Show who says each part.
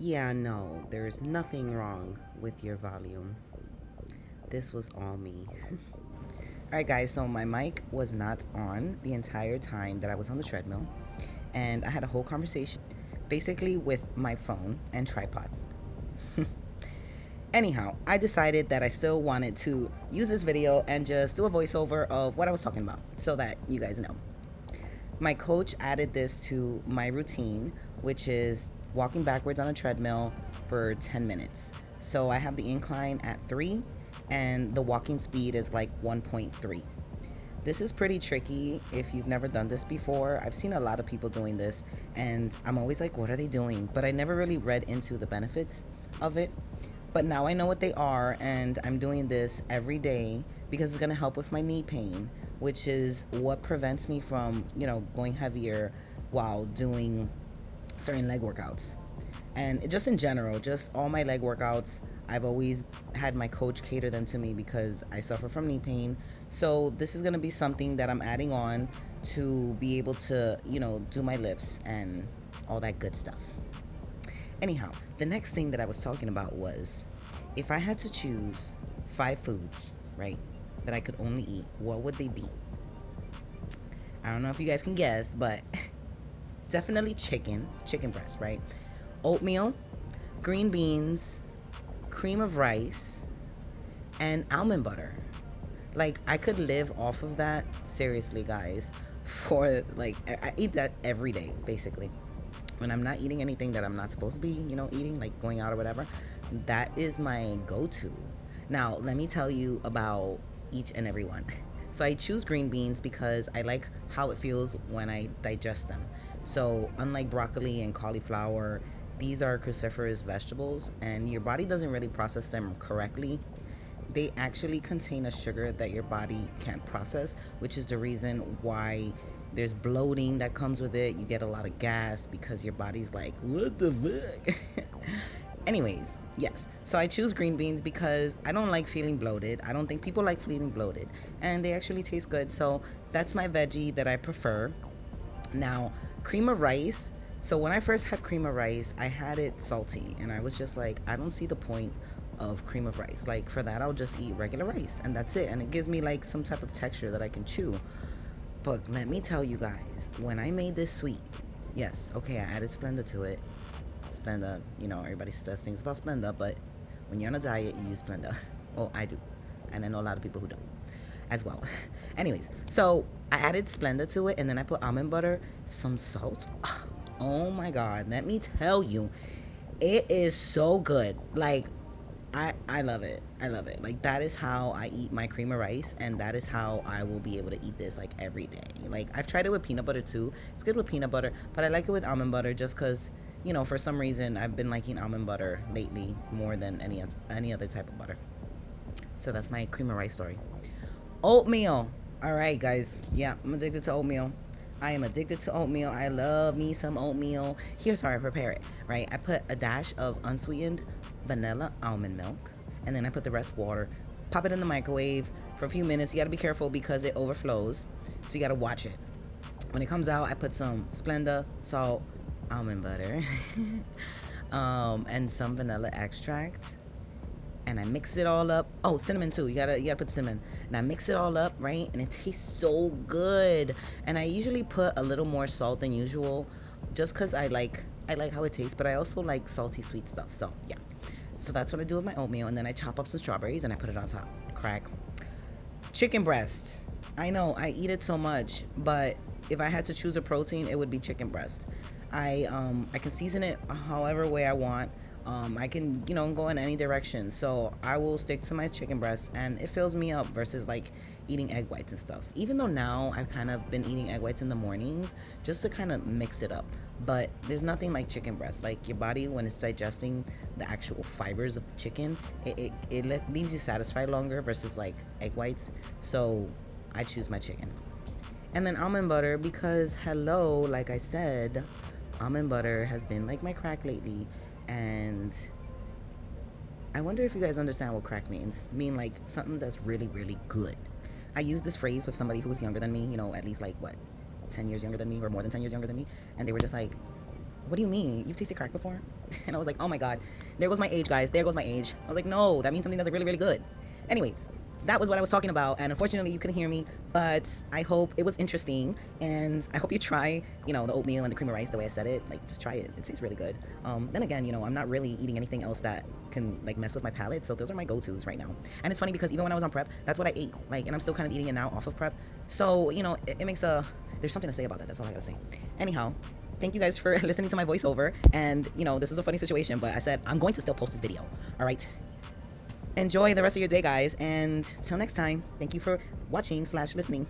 Speaker 1: Yeah, no, there's nothing wrong with your volume. This was all me. All right, guys, so my mic was not on the entire time that I was on the treadmill, and I had a whole conversation basically with my phone and tripod. Anyhow, I decided that I still wanted to use this video and just do a voiceover of what I was talking about so that you guys know. My coach added this to my routine, which is walking backwards on a treadmill for 10 minutes. So I have the incline at 3 and the walking speed is like 1.3. This is pretty tricky if you've never done this before. I've seen a lot of people doing this and I'm always like, what are they doing? But I never really read into the benefits of it. But now I know what they are, and I'm doing this every day because it's gonna help with my knee pain, which is what prevents me from, going heavier while doing certain leg workouts. And just in general, just all my leg workouts, I've always had my coach cater them to me because I suffer from knee pain. So this is gonna be something that I'm adding on to be able to, do my lifts and all that good stuff. Anyhow, the next thing that I was talking about was if I had to choose 5 foods, right, that I could only eat, what would they be? I don't know if you guys can guess, but definitely chicken breast, right? Oatmeal, green beans, cream of rice, and almond butter. Like, I could live off of that, seriously, guys, for like, I eat that every day, basically. When I'm not eating anything that I'm not supposed to be, eating, like going out or whatever, that is my go-to. Now, let me tell you about each and every one. So I choose green beans because I like how it feels when I digest them. So unlike broccoli and cauliflower, these are cruciferous vegetables and your body doesn't really process them correctly. They actually contain a sugar that your body can't process, which is the reason why there's bloating that comes with it. You get a lot of gas because your body's like, what the fuck? Anyways, yes. So I choose green beans because I don't like feeling bloated. I don't think people like feeling bloated. And they actually taste good. So that's my veggie that I prefer. Now, cream of rice. So when I first had cream of rice, I had it salty. And I was just like, I don't see the point of cream of rice. Like, for that, I'll just eat regular rice. And that's it. And it gives me like some type of texture that I can chew. But let me tell you guys, when I made this sweet, yes, okay, I added Splenda to it. Splenda, everybody says things about Splenda, but when you're on a diet, you use Splenda. Well, I do. And I know a lot of people who don't as well. Anyways, so I added Splenda to it, and then I put almond butter, some salt. Oh my God, let me tell you, it is so good. Like, I love it. I love it. Like, that is how I eat my cream of rice, and that is how I will be able to eat this like every day. Like, I've tried it with peanut butter too. It's good with peanut butter, but I like it with almond butter just because, for some reason I've been liking almond butter lately more than any other type of butter. So that's my cream of rice story. Oatmeal. All right, guys. Yeah, I'm addicted to oatmeal. I am addicted to oatmeal. I love me some oatmeal. Here's how I prepare it, right? I put a dash of unsweetened vanilla almond milk, and then I put the rest water. Pop it in the microwave for a few minutes. You gotta be careful because it overflows, so you gotta watch it. When it comes out, I put some Splenda, salt, almond butter, and some vanilla extract, and I mix it all up. Oh, cinnamon too. You gotta put cinnamon. And I mix it all up, right? And it tastes so good. And I usually put a little more salt than usual, just cause I like how it tastes. But I also like salty sweet stuff. So yeah. So that's what I do with my oatmeal. And then I chop up some strawberries and I put it on top. Crack. Chicken breast. I know I eat it so much, but if I had to choose a protein, it would be chicken breast. I can season it however way I want. I can, go in any direction. So I will stick to my chicken breast and it fills me up versus like eating egg whites and stuff. Even though now I've kind of been eating egg whites in the mornings just to kind of mix it up. But there's nothing like chicken breast. Like your body, when it's digesting the actual fibers of the chicken, it leaves you satisfied longer versus like egg whites. So I choose my chicken. And then almond butter because, hello, like I said, almond butter has been like my crack lately. And I wonder if you guys understand what crack means. I mean, like something that's really, really good. I used this phrase with somebody who was younger than me, at least like what, 10 years younger than me or more than 10 years younger than me. And they were just like, what do you mean? You've tasted crack before? And I was like, oh my God, there goes my age, guys. There goes my age. I was like, no, that means something that's really, really good. Anyways, that was what I was talking about. And unfortunately, you couldn't hear me, but I hope it was interesting. And I hope you try, the oatmeal and the cream of rice the way I said it. Like, just try it. It tastes really good. Then again, I'm not really eating anything else that can, like, mess with my palate. So those are my go-tos right now. And it's funny because even when I was on prep, that's what I ate. Like, and I'm still kind of eating it now off of prep. So, it makes there's something to say about that. That's all I gotta say. Anyhow, thank you guys for listening to my voiceover. And, this is a funny situation, but I said I'm going to still post this video. All right. Enjoy the rest of your day, guys. And till next time, thank you for watching/listening.